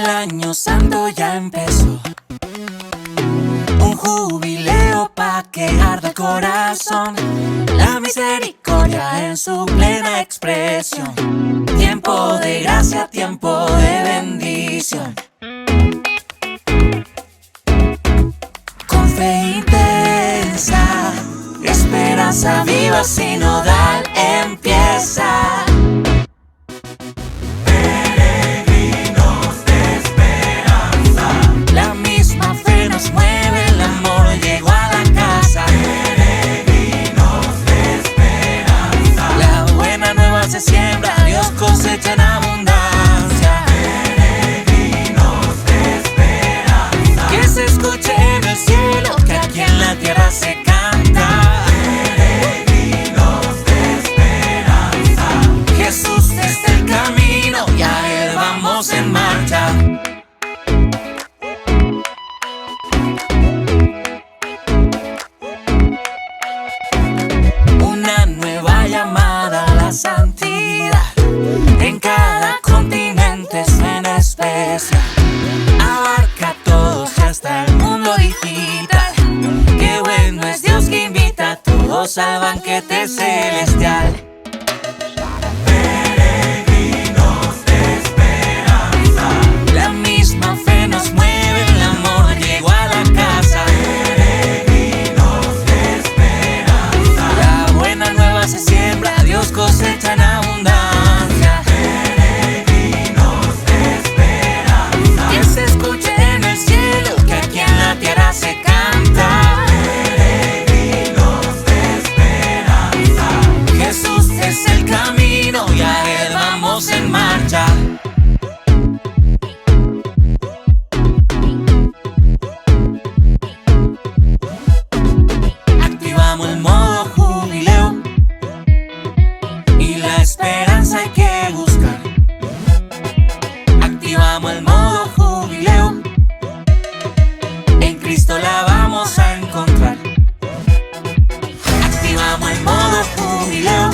El año santo ya empezó, un jubileo pa' que arda el corazón, la misericordia en su plena expresión, tiempo de gracia, tiempo de bendición. Con fe intensa, esperanza viva, sinodal empieza. Se siembra, Dios cosecha en abundancia. Peregrinos de esperanza, Que se escuche en el cielo, que aquí en la tierra se canta. peregrinos de esperanza, Jesús es el camino y a Él vamos en marcha. Una nueva llamada a la santidad, en cada continente es en especial, abarca a todos y hasta el mundo digital. Qué bueno es Dios que invita a todos al banquete celestial. peregrinos de esperanza, La misma fe nos mueve, el amor llegó a la casa. peregrinos de esperanza, La buena nueva se siembra, Dios cosecha en abundancia. peregrinos de esperanza, Que se escuche en el cielo, que aquí en la tierra se canta. peregrinos de esperanza, Jesús es el camino y a Él vamos en marcha. Activamos el modo jubileo y la esperanza hay que buscar. Activamos el modo jubileo, en Cristo la vamos a encontrar. Activamos el modo jubileo